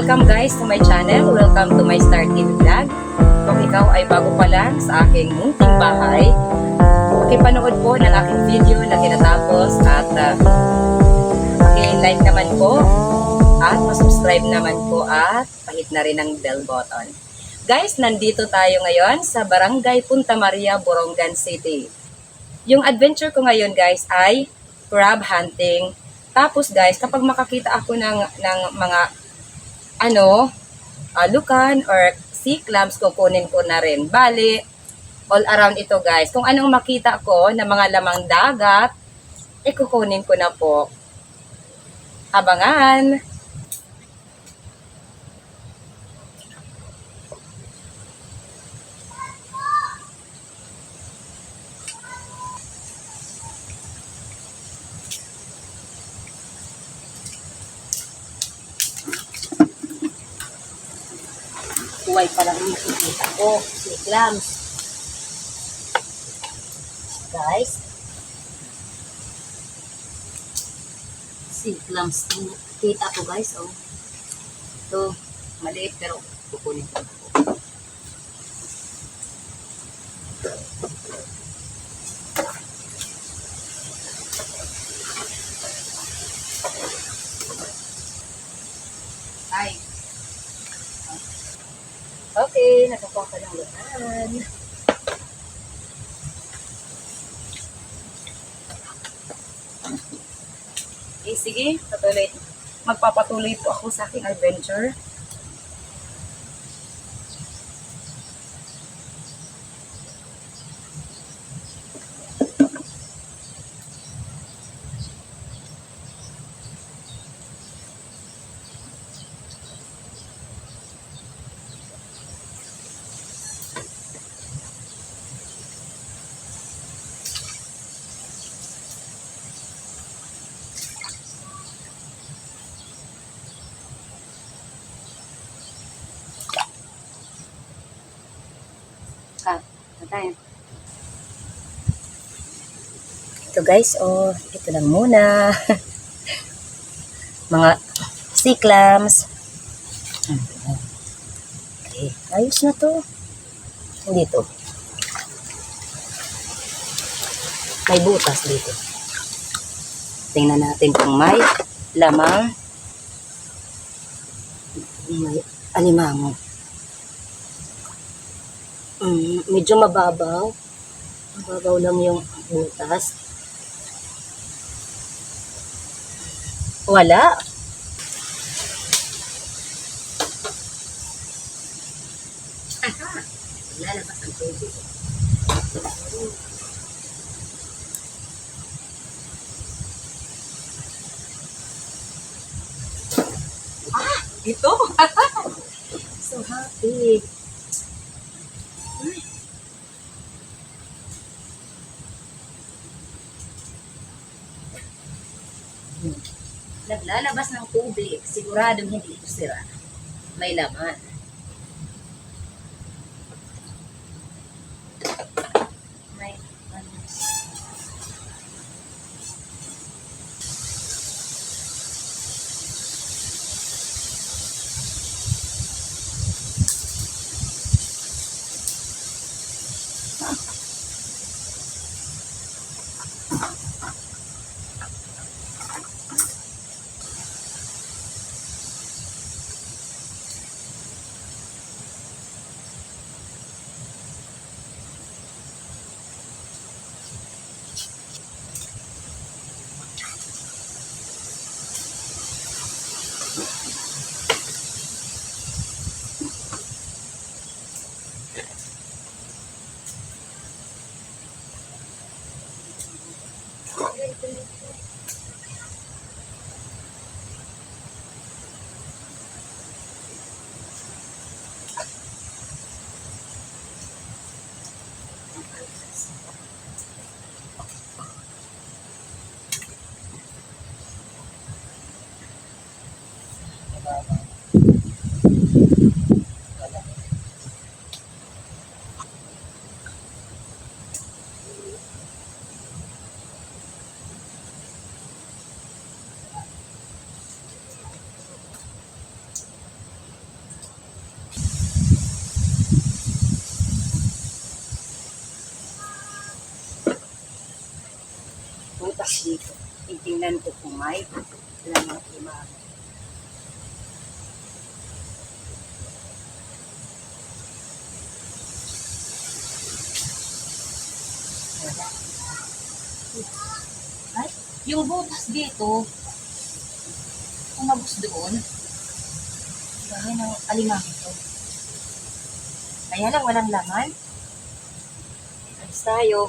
Welcome guys to my channel. Welcome to my Star TV Vlog. Kung ikaw ay bago pa lang sa aking munting bahay, pakipanood po ng aking video na tinatapos at paki-like naman po at pasubscribe naman po at pahit na rin ang bell button. Guys, nandito tayo ngayon sa Barangay Punta Maria, Borongan City. Yung adventure ko ngayon guys ay crab hunting. Tapos guys, kapag makakita ako ng mga lukan or sea clams, kukunin ko na rin. Bali, all around ito guys. Kung anong makita ko na mga lamang dagat, kukunin ko na po. Abangan! Huwag pa lang makikita ko. Sea clams. Guys. Sea clams. Kita ko guys. Oh. Ito. Maliit pero kukunin ko. Ay. Okay, nakakuha ka ng luhan. Okay, sige, patuloy. Magpapatuloy po ako sa aking adventure. Ito guys, ito lang muna. Mga sea clams. Okay, ayos na to. Dito. May butas dito. Tingnan natin kung may lamang. May alimango. Medyo mababaw. Mababaw lang yung butas. Wala. Aha. Lalabas ang tubig. Ito. So happy. Naglalabas ng tubig, siguradong hindi ito sira. May laman. May dito. Titingnan ko kung may lamang iba. Ay, yung butas dito, umabos doon. Dahil ng alimango to. Kaya lang walang laman. Alis tayo.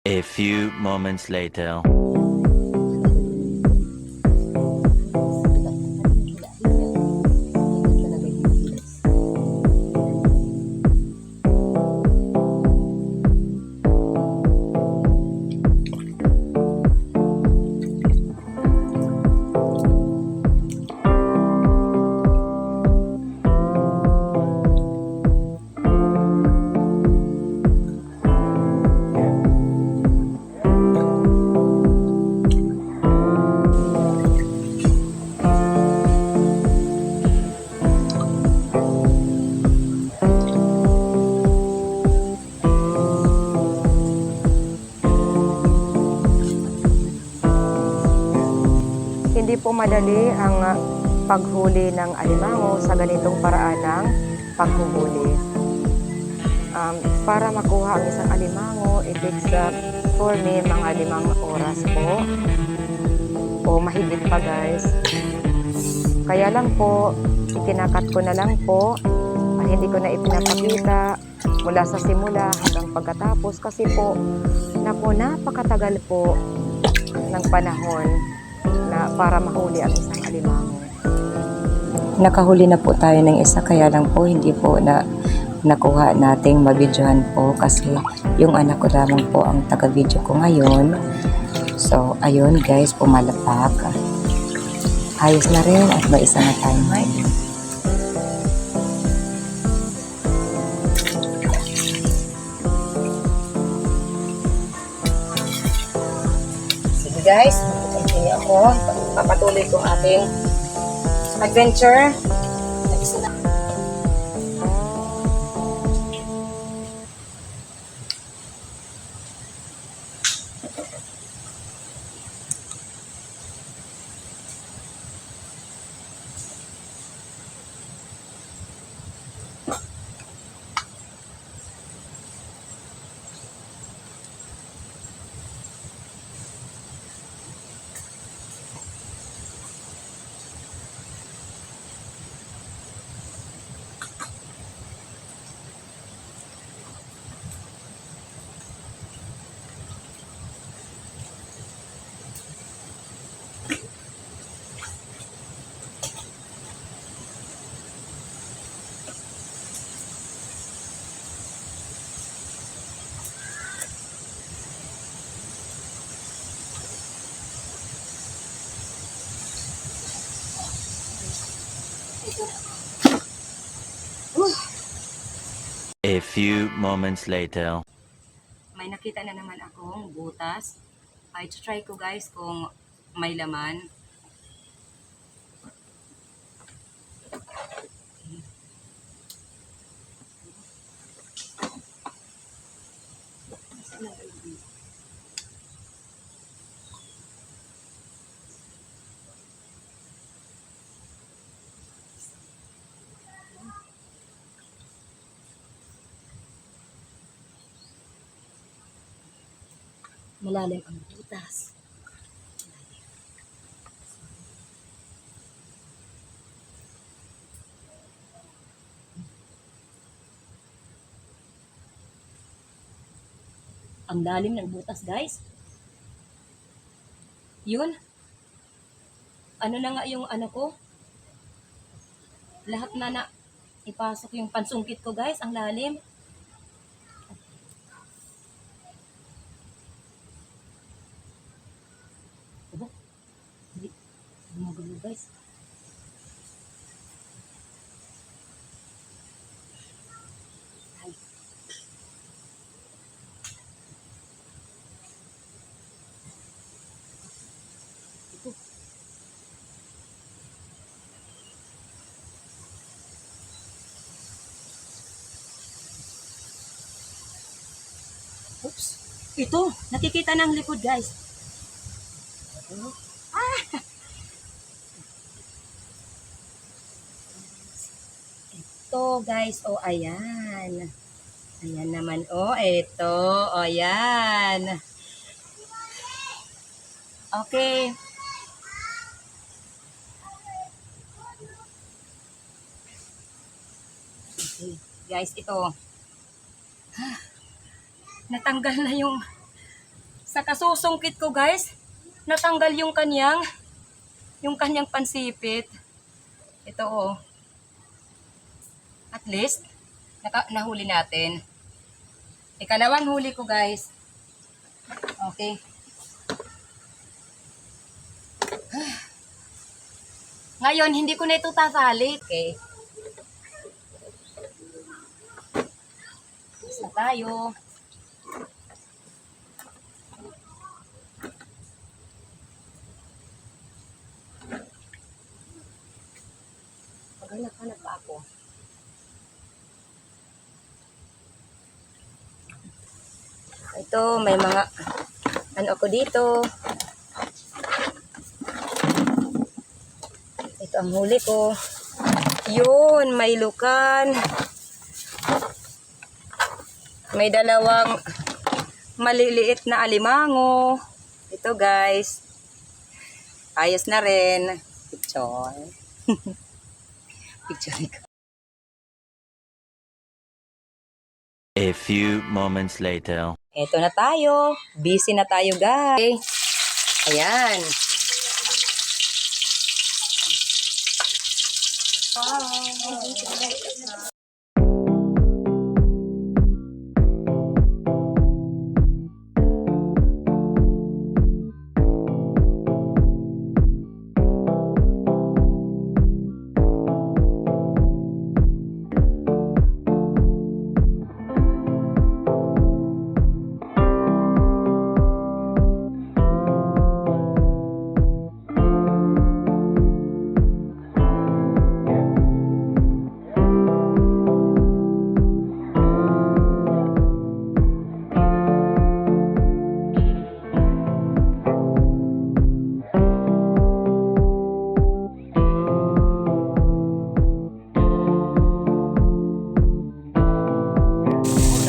A few moments later. Hindi po madali ang paghuli ng alimango sa ganitong paraan ng paghuhuli. Para makuha ang isang alimango, it takes for me mga 5 oras po o mahigit pa guys. Kaya lang po, itinakat ko na lang po at hindi ko na ipinapakita mula sa simula hanggang pagkatapos kasi po, napakatagal po ng panahon na para mahuli ang isang alimango. Nakahuli na po tayo ng isa, kaya lang po hindi po nakuha nating mabidyohan po kasi yung anak ko lamang po ang taga-video ko ngayon. So, ayun guys, pumalapak. Ayos na rin at may isa na tayo ngayon. Sige guys, continue ako. Papatuloy kong ating adventure. Nag-isa na. A few moments later. May nakita na naman akong butas. Ay, try ko guys kung may laman. Malalim ang butas. Ang lalim ng butas, guys. Yun. Ano na nga yung ano ko? Lahat na ipasok yung pansungkit ko, guys. Ang lalim. Aba, hindi. Gumagalo, guys. Ay. Oops. Ito, nakikita ng likod, guys. Ito, guys. Oh, ayan. Ayan naman. Oh, ito. Oh, ayan. Okay. Okay. Guys, ito. Natanggal na yung sa kasusungkit ko, guys. Natanggal yung kanyang pansipit. Ito, oh. At least, nahuli natin. Ikalawang huli ko, guys. Okay. Ngayon, hindi ko na ito tatali. Okay. Isa tayo. Paghanap-hanap pa ako. Ito, may mga ano ako dito. Ito ang huli ko. Yun, may lukan. May dalawang maliliit na alimango. Ito, guys. Ayos na rin. Picture. Picture ko. A few moments later. Eto na tayo. Busy na tayo, guys. Ayan. Nagluluto na, guys.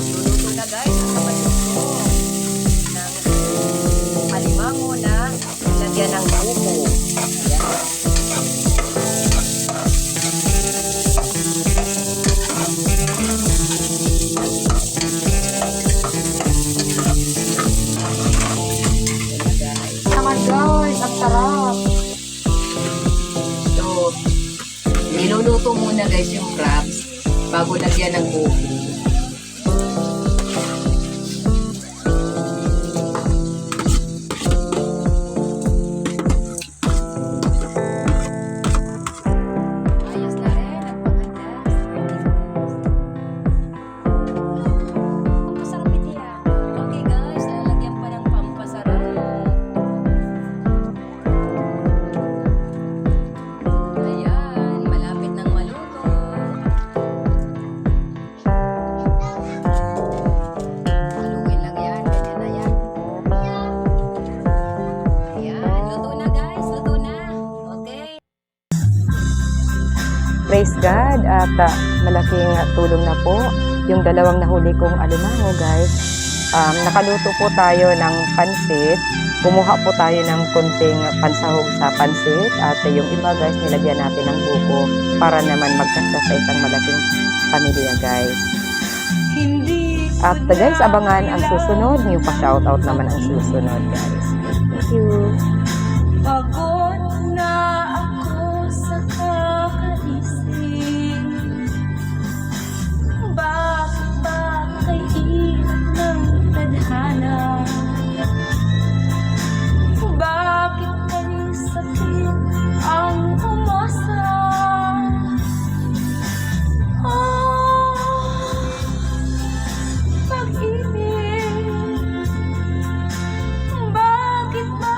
Ang kapatid ko ng alimango na lagyan ng buko. Ayan. Naman guys, ang sarap. So, niluluto muna, guys, yung crabs bago lagyan ng buko. Ayos na rin at pampasarap ito yan. Okay, guys, lalagyan pa ng pampasarap. Ayan, malapit nang maluto. Haluin lang yan, ganyan na yan. Ayan, luto na, guys, luto na. Okay. Praise God at malaking tulong na po yung dalawang nahuli kong alimango, guys. Nakaluto po tayo ng pansit. Kumuha po tayo ng konting pansahog sa pansit at yung iba, guys, nilagyan natin ng buko para naman magkasya sa isang malaking pamilya, guys. At guys, abangan ang susunod. Yung pa-shoutout naman ang susunod, guys. Thank you. Pagod na ako sa kakaisip. Bakit ba kay hirap ng tadhana? Bakit kay sakit ang umasa? Oh, pag-ibig, bakit ba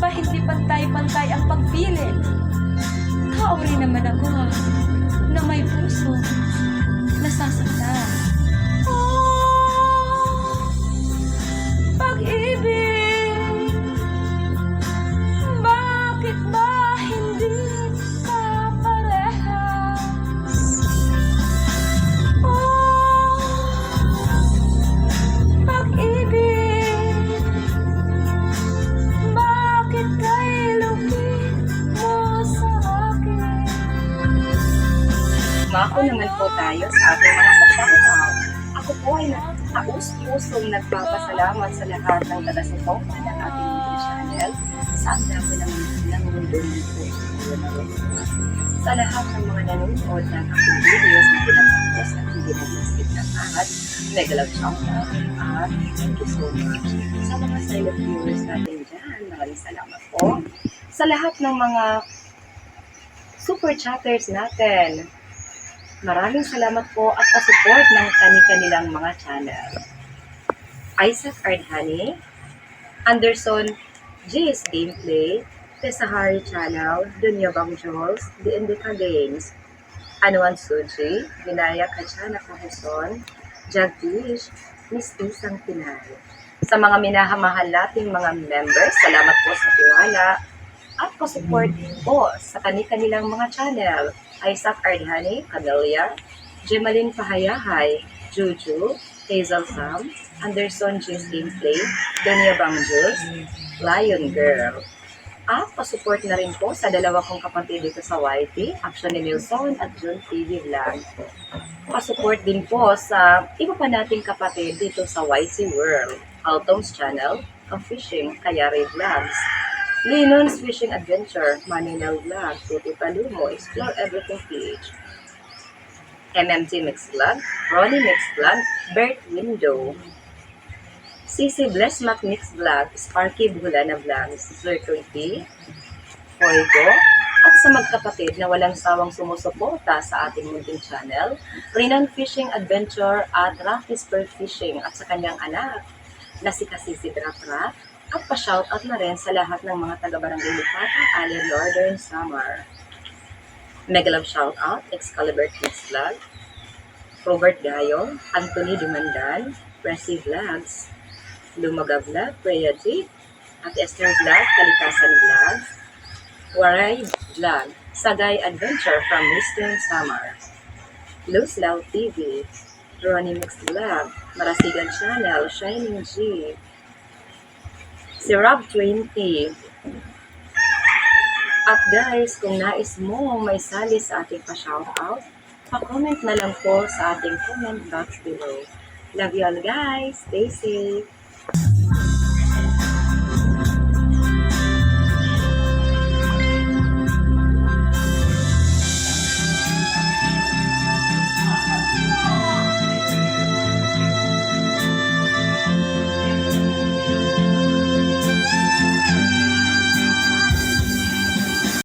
ba hindi pantay-pantay ang pagpili? Tao rin naman ako na may puso nasasaktan. Oh, pag-ibig, bakit ba hindi ka parehas? Oh, pag-ibig, bakit kay lupit mo sa akin? Mako naman po tayo sa ating mga ka-shoutout. Ako po ay taus-pusong nagpapasalamat sa lahat ng taga-suporta ng ating YouTube channel sa ang dami ng mundo nito. Sa lahat ng mga nanonood ng aking videos na pinapagpos at hindi mag-skip ng ad, mega love shoutout at thank you so much. Sa mga silent viewers natin dyan, maraming salamat po. Sa lahat ng mga super chatters natin, maraming salamat po at pa-support ng kani-kanilang mga channel. Isaac Ardhani, Anderson JS Gameplay, Tesahari Channel, Dunya Bang Jules, The Indica Games, Anuan Suji, Vinaya Kachana Kahuson, Jagdish, Miss Isang Pinay. Sa mga minahamahal nating mga members, salamat po sa tiwala at pa-support po sa kani-kanilang mga channel. Isaac Ardhani, Camelia, Gemaline Pahayahay, Juju, Hazel Sam, Anderson J's Gameplay, Dunya Bang Jules, Lion Girl. At pa-support na rin po sa dalawa kong kapatid dito sa YT, Action ni Nilson at June TV Vlog. Pa-support din po sa iba pa nating kapatid dito sa YT World, Altom's Channel, Fishing, Kayari Vlogs, Linon's Fishing Adventure, Maninel Vlog, Tutu Talumo, Explore Everything PH, MMT Mix Vlog, Ronnie Mix Vlog, Bert Window, CC Bless Mac Mix Vlog, Sparky Bulana Vlogs, Zircon P, Foigo, at sa magkapatid na walang sawang sumusuporta sa ating munting channel, Rinan Fishing Adventure at Rocky Spur Fishing at sa kanyang anak na si Kasisi Dratra, at pa-shoutout na rin sa lahat ng mga taga-barangay Lipata, Allen, Northern Samar. Mega love shoutout, Excalibur Kids Vlog, Robert Gayo, Anthony Dumandan, Pressy Vlogs, Lumaga Vlog, Freya G, at Esther Vlog, Kalikasan Vlogs, Waray Vlog, Sagay Adventure from Eastern Samar, Luz Lau TV, Ronnie Mix Vlog, Marasigan Channel, Shining G, si Rob 20. At guys, kung nais mo may sali sa ating pa-shoutout, pa-comment na lang po sa ating comment box below. Love you all guys. Stay safe.